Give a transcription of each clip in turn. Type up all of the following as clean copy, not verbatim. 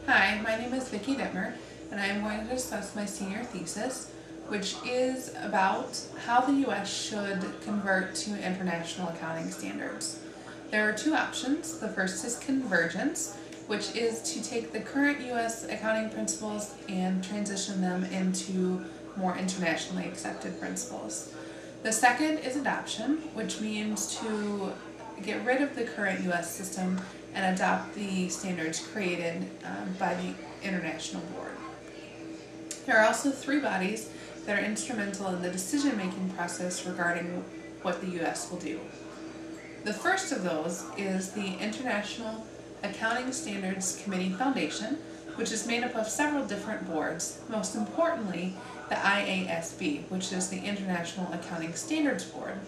Hi, my name is Vicki Dittmer, and I am going to discuss my senior thesis, which is about how the U.S. should convert to international accounting standards. There are two options. The first is convergence, which is to take the current U.S. accounting principles and transition them into more internationally accepted principles. The second is adoption, which means to get rid of the current U.S. system and adopt the standards created by the International Board. There are also three bodies that are instrumental in the decision-making process regarding what the U.S. will do. The first of those is the International Accounting Standards Committee Foundation, which is made up of several different boards, most importantly the IASB, which is the International Accounting Standards Board.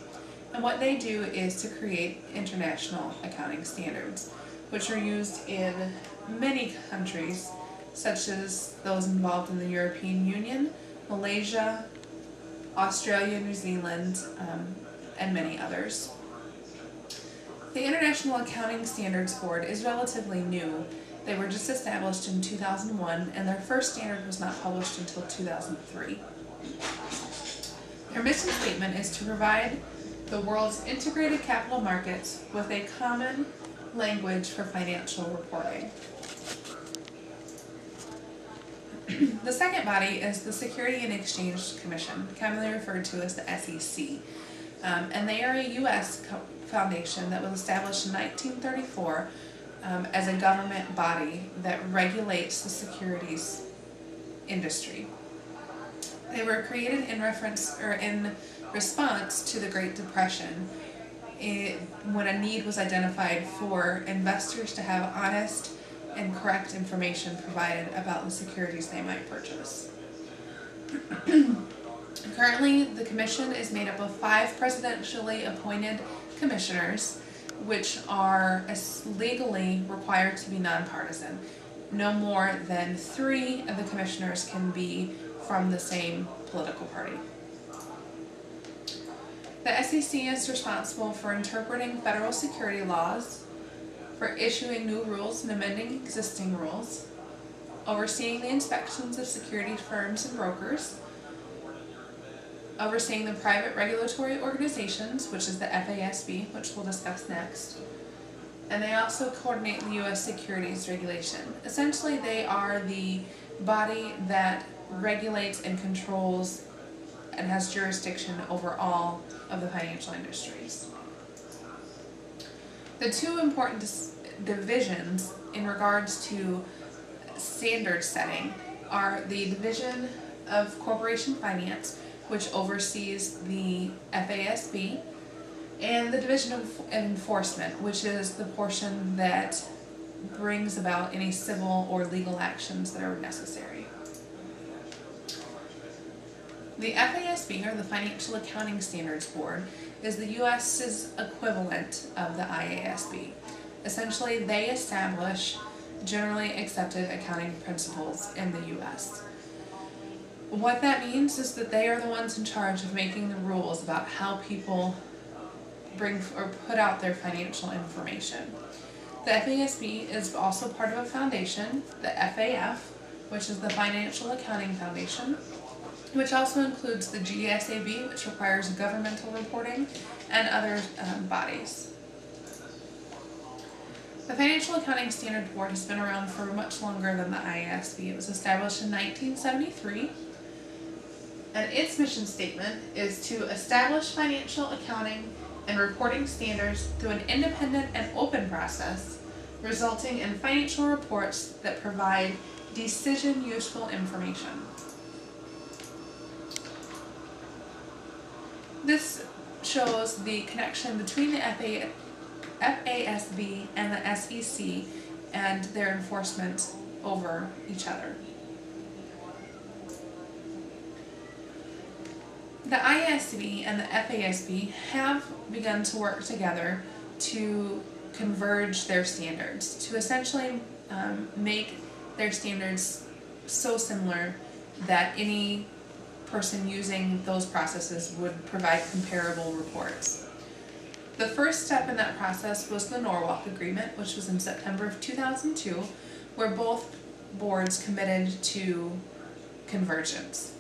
And what they do is to create international accounting standards, which are used in many countries, such as those involved in the European Union, Malaysia, Australia, New Zealand, and many others. The International Accounting Standards Board is relatively new. They were just established in 2001, and their first standard was not published until 2003. Their mission statement is to provide the world's integrated capital markets with a common language for financial reporting. The second body is the Security and Exchange Commission, commonly referred to as the SEC. And they are a U.S. foundation that was established in 1934 as a government body that regulates the securities industry. They were created in response to the Great Depression, when a need was identified for investors to have honest and correct information provided about the securities they might purchase. Currently, the commission is made up of 5 presidentially appointed commissioners, which are legally required to be nonpartisan. No more than 3 of the commissioners can be from the same political party. The SEC is responsible for interpreting federal security laws, for issuing new rules and amending existing rules, overseeing the inspections of securities firms and brokers, overseeing the private regulatory organizations, which is the FASB, which we'll discuss next, and they also coordinate the U.S. securities regulation. Essentially, they are the body that regulates and controls and has jurisdiction over all of the financial industries. The two important divisions in regards to standard setting are the Division of Corporation Finance, which oversees the FASB, and the Division of Enforcement, which is the portion that brings about any civil or legal actions that are necessary. The FASB, or the Financial Accounting Standards Board, is the U.S.'s equivalent of the IASB. Essentially, they establish generally accepted accounting principles in the U.S. What that means is that they are the ones in charge of making the rules about how people bring or put out their financial information. The FASB is also part of a foundation, the FAF, which is the Financial Accounting Foundation, which also includes the GSAB, which requires governmental reporting, and other bodies. The Financial Accounting Standards Board has been around for much longer than the IASB. It was established in 1973, and its mission statement is to establish financial accounting and reporting standards through an independent and open process, resulting in financial reports that provide decision-useful information. This shows the connection between the FASB and the SEC and their enforcement over each other. The IASB and the FASB have begun to work together to converge their standards, to essentially make their standards so similar that any person using those processes would provide comparable reports. The first step in that process was the Norwalk Agreement, which was in September of 2002, where both boards committed to convergence.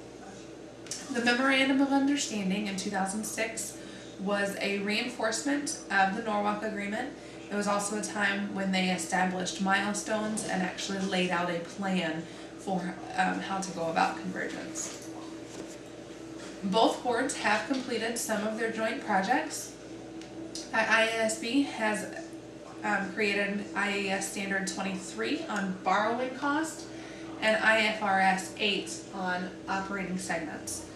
The Memorandum of Understanding in 2006 was a reinforcement of the Norwalk Agreement. It was also a time when they established milestones and actually laid out a plan for how to go about convergence. Both boards have completed some of their joint projects. IASB has created IAS Standard 23 on borrowing cost and IFRS 8 on operating segments.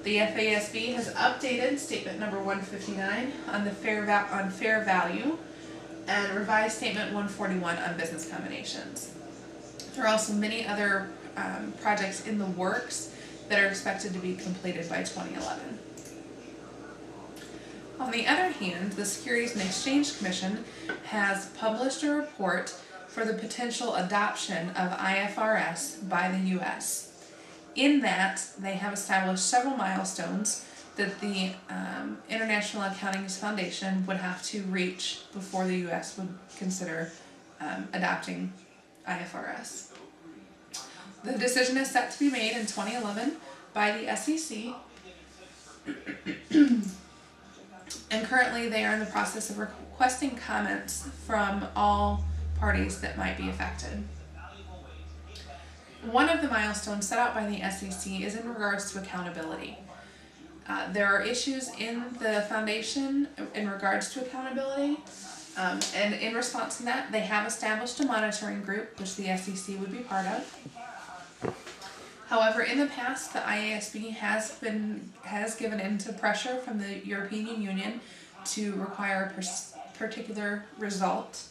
The FASB has updated statement number 159 on the fair value and revised statement 141 on business combinations. There are also many other projects in the works that are expected to be completed by 2011. On the other hand, the Securities and Exchange Commission has published a report for the potential adoption of IFRS by the U.S. In that, they have established several milestones that the International Accounting Foundation would have to reach before the U.S. would consider adopting IFRS. The decision is set to be made in 2011 by the SEC, and currently they are in the process of requesting comments from all parties that might be affected. One of the milestones set out by the SEC is in regards to accountability. There are issues in the foundation in regards to accountability, and in response to that, they have established a monitoring group, which the SEC would be part of. However, in the past, the IASB has given in to pressure from the European Union to require a particular result.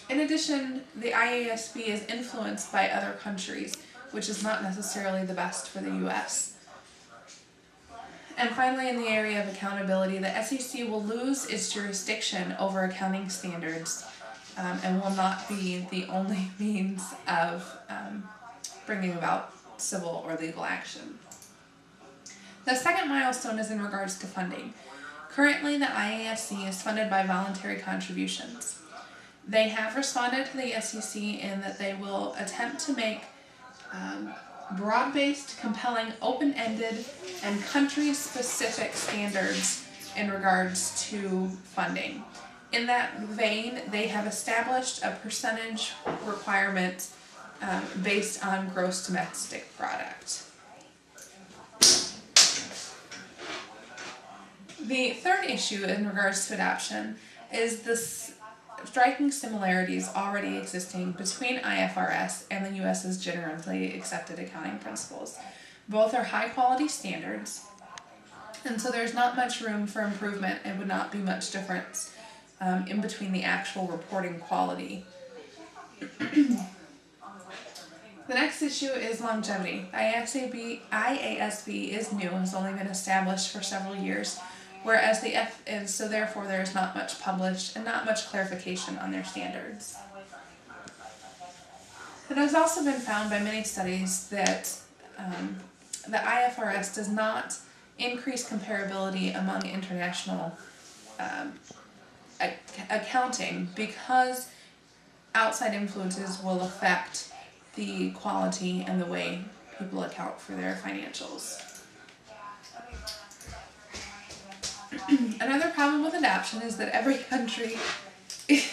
In addition, the IASB is influenced by other countries, which is not necessarily the best for the U.S. And finally, in the area of accountability, the SEC will lose its jurisdiction over accounting standards and will not be the only means of bringing about civil or legal action. The second milestone is in regards to funding. Currently, the IASC is funded by voluntary contributions. They have responded to the SEC in that they will attempt to make broad-based, compelling, open-ended, and country-specific standards in regards to funding. In that vein, they have established a percentage requirement based on gross domestic product. The third issue in regards to adoption is the striking similarities already existing between IFRS and the U.S.'s generally accepted accounting principles. Both are high-quality standards, and so there's not much room for improvement and would not be much difference in between the actual reporting quality. The next issue is longevity. IASB is new, has only been established for several years, whereas the so therefore there is not much published and not much clarification on their standards. It has also been found by many studies that the IFRS does not increase comparability among international accounting because outside influences will affect the quality and the way people account for their financials. Another problem with adoption is that every country is